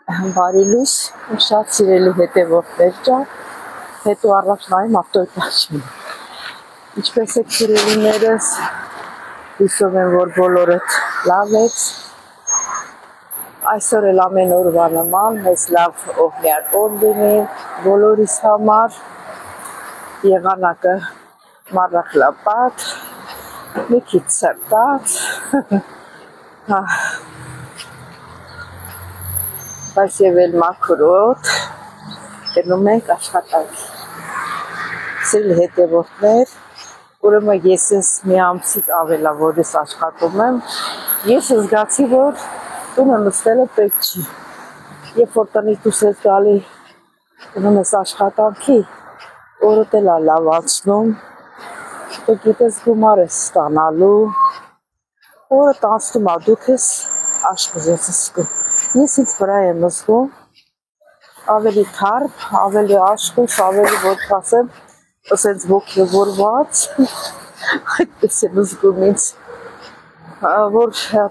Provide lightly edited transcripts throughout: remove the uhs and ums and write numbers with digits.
Բարի լույս, շատ սիրելի հետևորդներ ջան, հետո առաջնային ավտոյտաշին։ Ինչպես եք սիրելիներս, հուսով եմ, որ բոլորդ լավ եք։ Այսօր էլ ամեն օրվա նման մեզ լավ օհմյակ օր լինի, բոլորիս համար, եղանակը մառախլապատ, մի քիչ սրտած, բայց եւ էլ մաքրոտ, գնում ենք աշխատանք։ Սիրելի հետևորդներ, ուրեմն ես մի ամսից ավելա որ ես աշխատում եմ, ես զգացի, որ տունը նստելը պետք չի։ Երբ որ տնից դուրս ես գալի, գնում ես աշխատանքի, օրդ էլ լավ անցնում, դու գիտես գումար ես ստանալու, օրդ անցնում ա դու քեզ աշխուժ ես զգում։ Ես ինձ վրա եմ զգում ավելի թարմ, ավելի աշխուժ, ավելի որ ասեմ, ասենց ոգևորված, այդպես եմ զգում ինձ, որ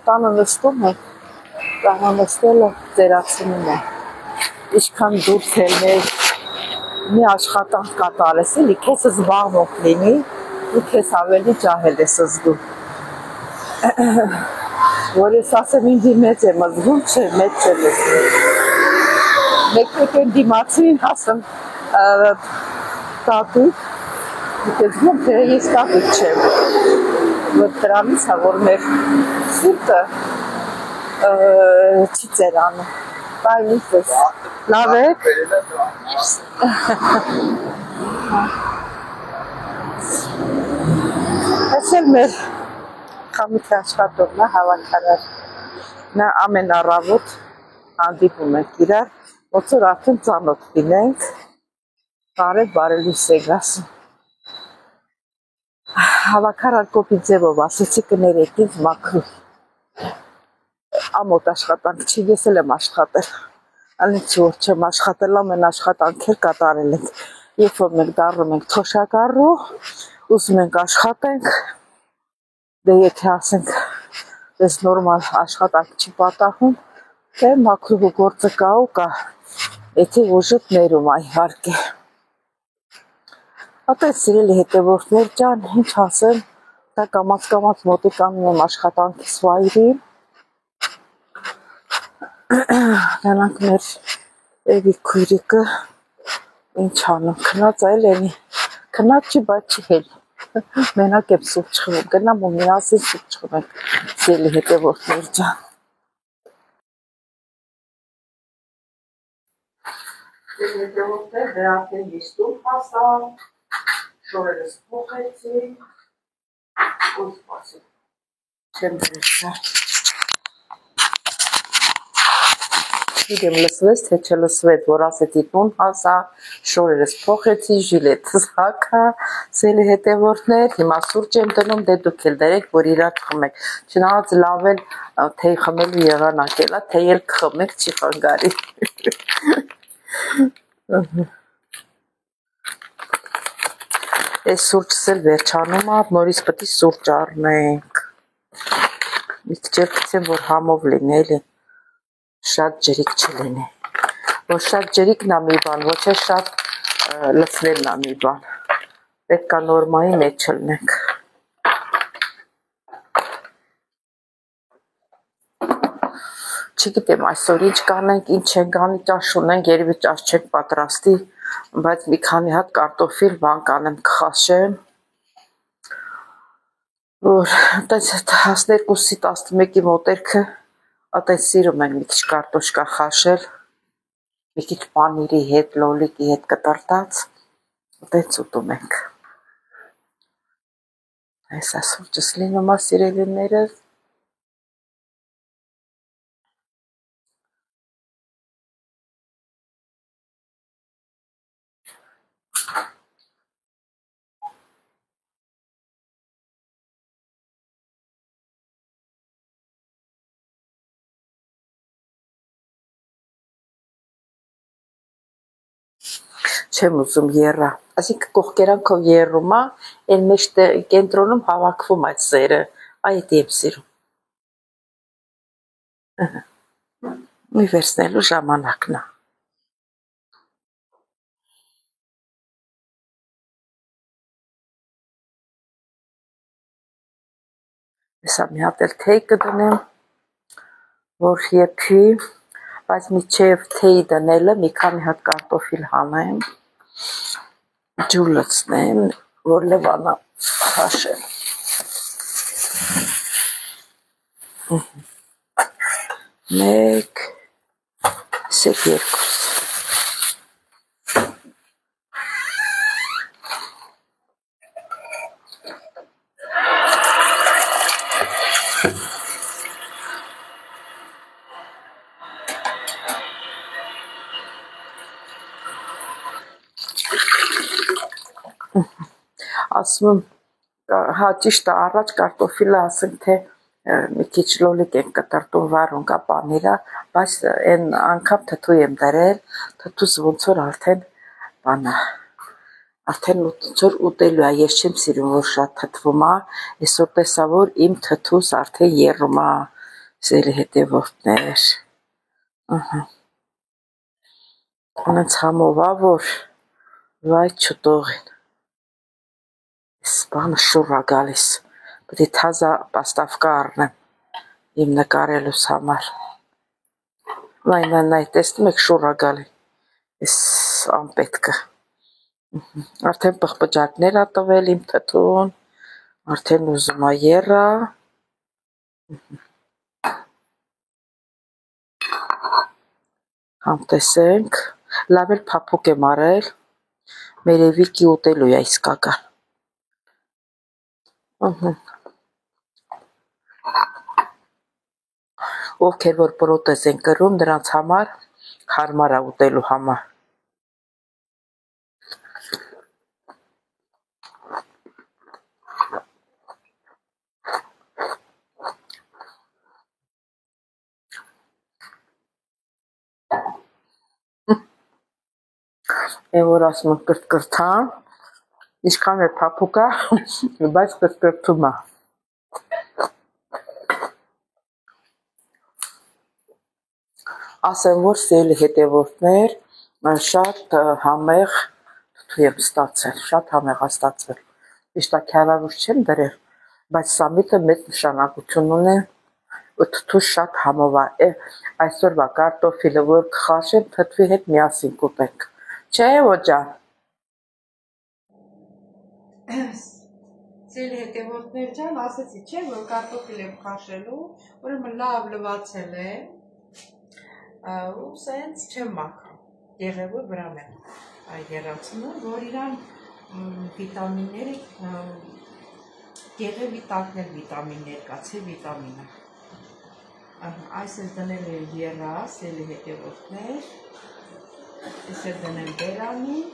տանը նստում եմ, տանը նստելը ծերացնում է, ինչքան դու թելներ մի աշխատանք կատարես, էլի քեզ զբաղվող լինի, ու քեզ ավելի ջահել ես զգում, որ ես ասեմ ինձ մեծ եմ զգում, չէ, մեծ չեմ զգում, մեկ են դիմացին, ասեմ, տատիկ, ես զգում, թե ես տատիկ չեմ, որ դրանից է, որ մեր սիրտը չի ծերանում, բայց ինձ լավ եք, ես էլ մեր խամիքի աշխատողն է հավաքարար, նա ամեն առավոտ հանդիպում ենք իրար, ոնց որ արդեն ծանոթ լինենք, բարելույս ենք ասում։ Հավաքարար կոպի ձևով ասեցի կներեք ինձ մաքրու։ Ամոթ աշխատանք չի, ես էլ եմ աշխատել, անից որ չեմ աշխատել, ամեն աշխատանքեր կատարել ենք, երբ որ մենք դառնում ենք թոշակառու, ուզում ենք աշխատենք, դե եթե ասենք, դες նորմալ աշխատանք չի պատահում, թե մաքրուհու գործը կա ու կա, եթե ուժդ ներում այհարկ է։ Ապēc սիրելի հետևորդներ ջան, ինչ ասեմ, դա կամաց մոտիկանում եմ աշխատանքիս վայրին, նրանք մեր էվի քույրիկը ինչ անում, քնած այլ էնի, քնած չի, բայց չի հել, մենակ եմ սուրճ խմում, գնամ ու միասին սուրճ խմենք, սիրելի հետևորդներ ջան։ Սիրելի հետևորդներ, դե արդեն նիստում հասան, շորերս փոխեցի, ու սպասում, չեմ դրեցար։ Իրեմ լսվեց, թե չլսվեց, որ ասեցի տուն հասա, շորերս փոխեցի, ժիլետս հագա, սիրելի հետևորդներ, հիմա սուրճ եմ դնում, դե դուք էլ դրեք, որ իրար խմեք, չնայած լավ էլ թեյ խմելու եղանակ էլ է, թեյ էլ կխմեք, չի խանգարի։ Այս սուրճս էլ վերջանում է, նորից պետք է սուրճ առնենք, մի քիչ էլ գցեմ, որ համով լինի, էլի, շատ ջրիկ չլինի, որ շատ ջրիկն է մի բան, ոչ է շատ լցնելն է մի բան, պետք է նորմայի մեջ չլնենք։ Չգիտեմ այսօր ինչ կանենք, ինչ չենք անի, ճաշ ունենք, երևի ճաշ չենք պատրաստի, բայց մի քանի հատ կարտոֆիլ բան կանեմ կխաշեմ, որ 12-ի 11-ի մոտերքը ատեն սիրում ենք մի քիչ կարտոշկա խաշել, մի քիչ պանիրի հետ, լոլիկի հետ կտրտած, ատեն ուտում ենք։ Այս սուրճս լինում է սիրելիներս։ Չեմ ուզում եռա, այսինքն կողքերանքով եռում է, այն մեջ կենտրոնում հավաքվում այդ սերը, այդ եմ սիրում։ Մի վերցնելու ժամանակն է։ Հեսա մի հատ էլ թեյ կդնեմ, որ եփի, բայց միջև թեյի դնելը մի քանի հատ կարտոֆիլ հանեմ, ջուր լցնեմ, որ Լևոնը քաշեմ։ Մեկ, սեք երկուս։ Ասում եմ, հա ճիշտ է, առաջ կարտոֆիլը ասենք թե մի քիչ լոլիկ են կտրտում վառուն կա պանիրա, բայց այն անգամ թթու եմ դրել, թթուս ոնց որ արդեն բանա, արդեն ոնց որ ուտելու է, ես չեմ սիրում, որ շատ թթվում է, այսօր տեսա, որ իմ թթուս արդեն եռում է, սիրելի հետևորդներ, ունենց համով է, որ վայ չտողին, այս բանը շուռ է գալիս, պետք է թազա պաստավկա առնեմ, իմ նկարելուս համար, նայ, տեսնում եք շուռ է գալի, այս անպետքը, արդեն պղպջակներ է տվել իմ թթուն, արդեն ուզում է եռա, համ տեսենք, լավ էլ փափուկ եմ արել, մերևիկի ուտելու է իսկական, ովքեր որ պրոտեզ են կրում, նրանց համար հարմար է ուտելու համար։ Են որ ասում եմ կրթկրթան, ինչքան է փափուկ է, բայց կրթկրթում է։ Ասեմ, որ սիրելի հետևորդներ, շատ համեղ թթու եմ ստացել, շատ համեղ է ստացվել։ Ճիշտ է, քյարավուր չեմ դրել, բայց սամիտը մեծ նշանակություն ունի, թթու շատ համով է։ Այսօրվա կարտոֆիլը, որ կխաշեմ, թթվի հետ միասին կուտենք։ Չէ, ոջան։ Սիրելի հետևորդներ ջան, ասեցի, չէ, որ կարտոֆիլ եմ քաշելու, ուրեմն լավ լվացել եմ։ Ու սենց չեմ մաքրում, եղևոր վրան եմ եղացնում, որ իրան վիտամինները, եղևի տակներ վիտամիններ կա, C վիտամինը, այս էլ դնել եմ եղաս, էլի հետևորդներ, ես էլ դնեմ բերանին,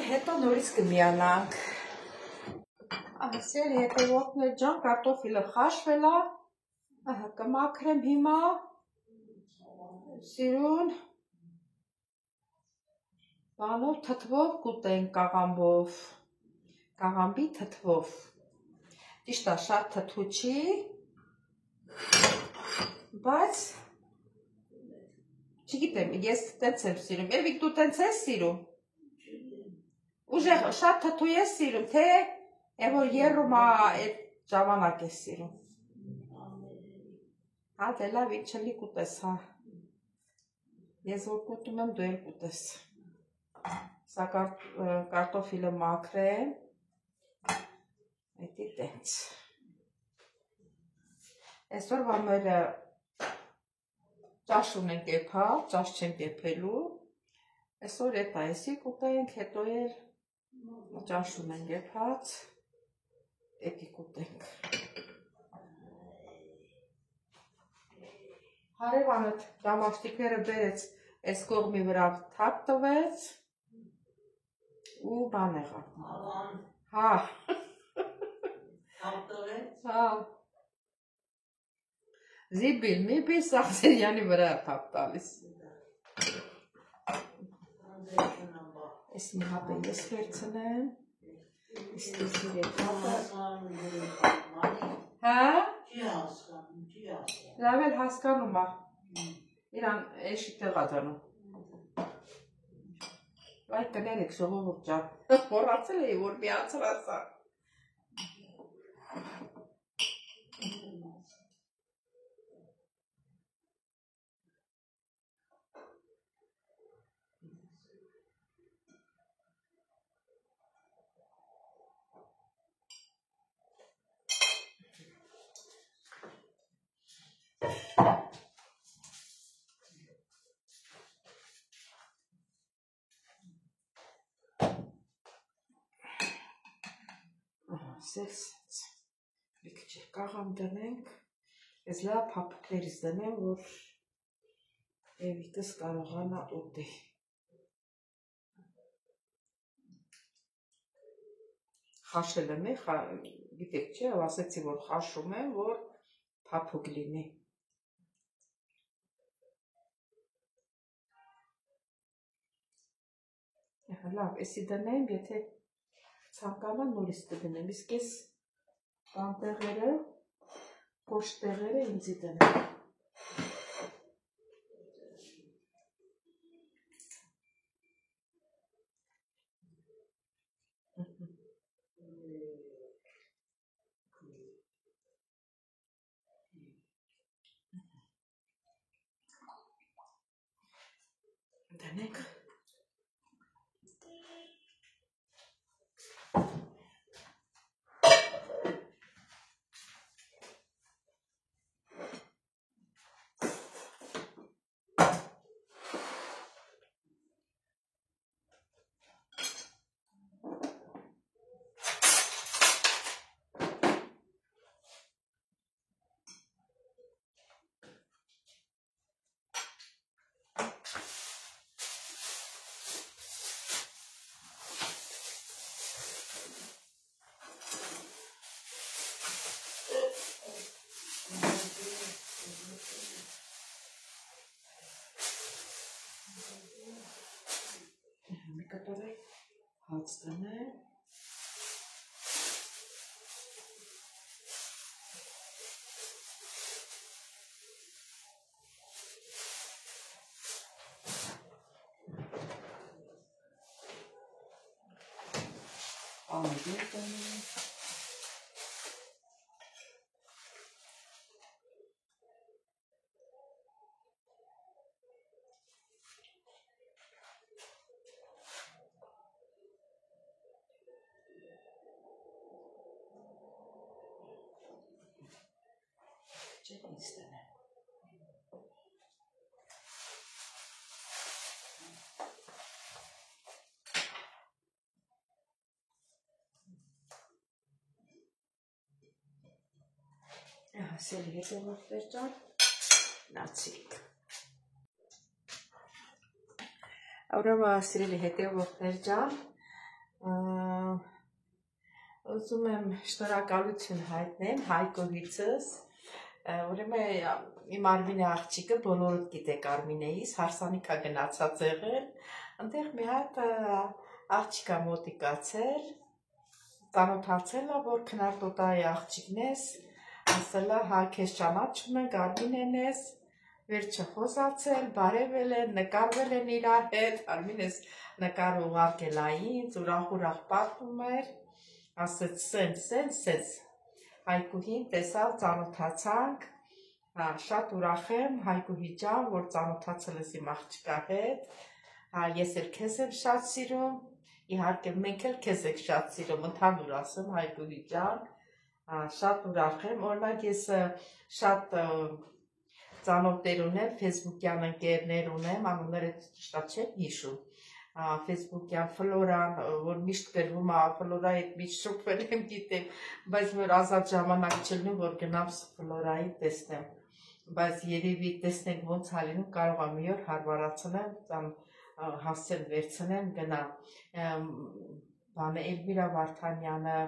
հետո նորից կմիանանք, սիրելի հետևորդներ ջան, կարտոֆիլը խաշվել է, կմաքրեմ հիմա, սիրուն, բանով թթվով կուտենք կաղամբով, կաղամբի թթվով, ճիշտ է շատ թթու չի, բայց, չգիտեմ, ես տենց եմ սիրում, Էվիկ դու տենց ես սիրում, ուժեղ շատ թթու ես սիրում, թե որ եռում այդ ժամանակ ես սիրում, հա դե լավ ինչ չլի կուտես, հա, ես որ կուտում եմ դու էլ կուտես, սա կարտոֆիլը մաքրեմ, այդի տենց, այսօրվա մեր ճաշ ունենք եփալ, ճաշ չենք եփելու, այսօր էտ այսի կուտենք, հետո էլ ճաշ ունենք եփած, էտի կուտենք, հարևանդ դամաշտիկները բերեց, այս կողմի վրա թափ տվեց, ու բան եղավ, հա, թափ տվեց, հա, զիբիլ, միբիլ Սաղսերյանի վրա թափ տալիս, այս մի հապ ես վերցնեմ, իսկի սիրեք հապը, հա, չի հասկանում, Լավ էլ հասկանում է։ Իրան էշի տեղա դնում։ Այդ կներեք ժողովուրդ ջան։ Մոռացել էի, որ միացրացա։ Սես մի քիչ կաղամ դնենք, ես լավ փափուկներից դնեմ, որ Էվիկս կարողանա ուտի։ Խաշել եմ, գիտեք չէ, ասեցի, որ խաշում եմ, որ փափուկ լինի։ Լավ, էսի դնեմ, եթե ցանկանա նորից կդնեմ, իսկ ես բանտեղերը, փոշտեղերը ինձի դնեմ։ Դնենք։ Который отстанет. Սելի հետևորդներ ջան, նացիկ։ Ուրեմն սիրելի հետևորդներ ջան, ուզում եմ շնորհակալություն հայտնեմ Հայկովիցս, ուրեմն իմ Արմինե աղջիկը բոլորդ գիտեք Արմինեիս, հարսանիքա գնացած եղել, այնտեղ մի հատ աղջիկա մոտիկացել, ծանոթացել է, որ քնարտոտայի աղջիկն ես, ասելա, հա, քեզ ճանաչում ենք, Արմինեն ես, վերջը խոսացել, բարևել են, նկարվել են իրար հետ, Արմինես նկարը ուղարկել է ինձ, ուրախ պատմում էր, ասեց, սենց, Հայկուհին տեսավ, ծանոթացանք, շատ ուրախ եմ, Հայկուհի ջան, որ ծանոթացել ես իմ աղջկա հետ, ես էլ քեզ եմ շատ սիրում, իհարկե մենք էլ քեզ եք շատ սիրում, ընդհանուր ասեմ, Հայկուհի ջան, շատ ուրախ եմ, օրինակ ես շատ ծանոթներ ունեմ, ֆեյսբուքյան ընկերներ ունեմ, անունները շատ չեմ հիշում, ֆեյսբուքյան Ֆլորան, որ միշտ գրվում է, Ֆլորայի հետ միշտ շփվել եմ գիտեմ, բայց որ ազատ ժամանակ չլինում, որ գնամ Ֆլորայի տեսնեմ, բայց երևի տեսնենք ոնց է լինում, կարող է մի օր հարվարացնեմ, հասցեն վերցնեմ, գնամ, Էլվիրա Վարդանյանը,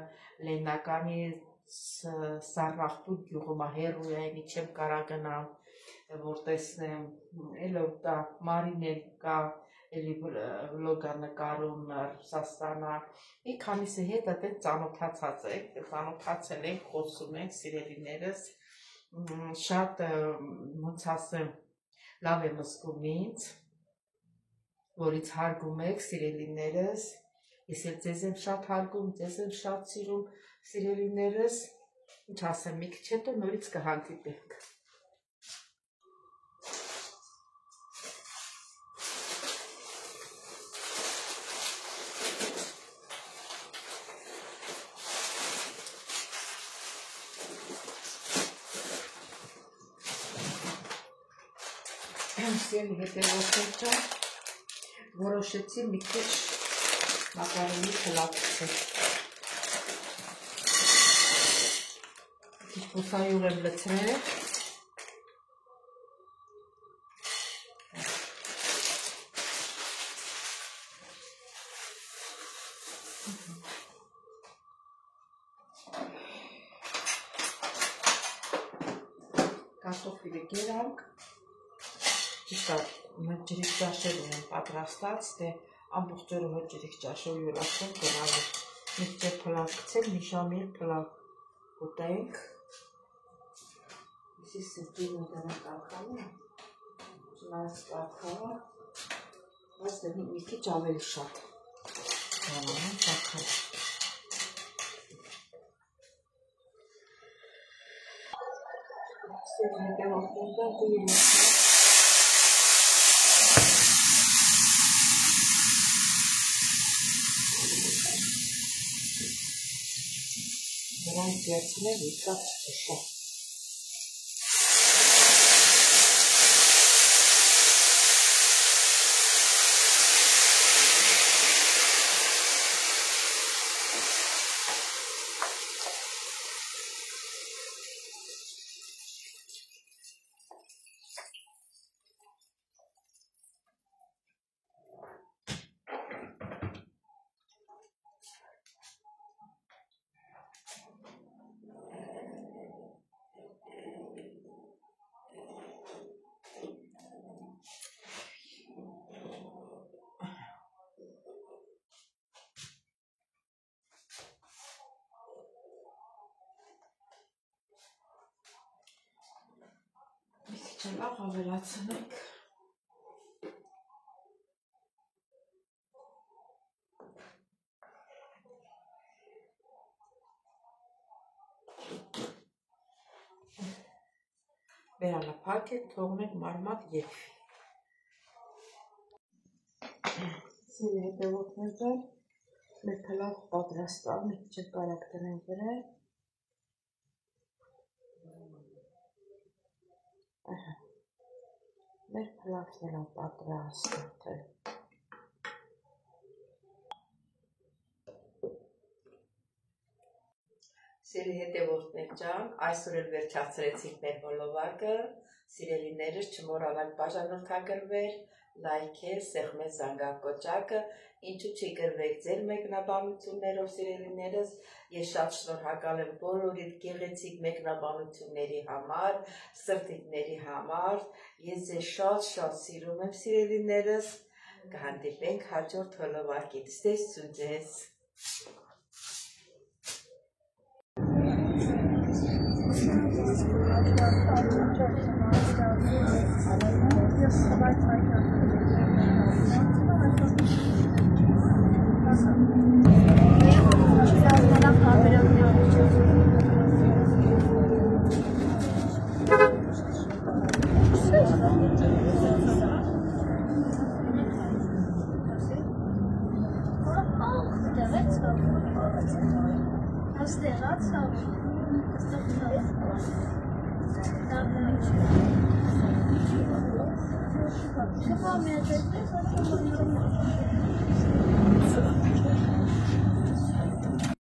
Լեննականի Սառախտուր գյուղում է, հեռու է, չեմ կարա գնամ, որ տեսնեմ, էլոտա Մարինեն կա, էլի վլոգա նկարում Ռուսաստանա, մի քանիսի հետ այդպես ծանոթացած ենք, ծանոթացել ենք, խոսում ենք, սիրելիներս, շատ ոնց ասեմ լավ եմ զգում ինձ, որից հարգում եք սիրելիներս, ես էլ ձեզ եմ շատ հարգում, ձեզ եմ շատ սիրում սիրելիներս, ինչ ասեմ, մի քիչ հետո նորից կհանդիպենք։ Սիրելի հետևորդներ, որոշեցի մի քիչ մակարոնի փլատցել։ Քիչ բուսայուղ եմ լցրել։ Կարտոֆիլը գերանք։ Ճիշտ է, մեր ջրիկ ճաշել ունեմ պատրաստած, դե ամբողջ օրը մեր ջրիկ ճաշով յուրացել գնալու։ Մի քիչ փլավ գցել, մի ժամ էլ փլավ ուտենք։ Իսի սրտին ու դրանք ակամը, չնայած կարկավը, բայց դե մի քիչ ավելի շատ դրանան կարկավը։ Սերն հետևորդներ դույն է։ Դրանք վերցնել իկած ճշա։ Լավ ավելացնենք։ Բերանը փակենք, թողնենք մարմատ եփի։ Սիրելի հետևորդներ, մեր փլավ պատրաստ է, մի քիչ կարակ դնենք վրա։ Մեր փլավները պատրաստ է։ Սիրելի հետևորդներ ջան, այսօր էլ վերջացրեցինք մեր հոլովակը, սիրելիներս չմոռանաք բաժանորդագրվել, լայքել, սեղմել զանգակոճակը, ինչու չի գրվեք ձեր մեկնաբանություններով սիրելիներս, ես շատ շնորհակալ եմ բոլորիդ գեղեցիկ մեկնաբանությունների համար, սրտիկների համար, ես ձեզ շատ սիրում եմ սիրելիներս, կհանդիպենք հաջորդ հոլովակից, ստեսություն ձեզ։ Come on, man.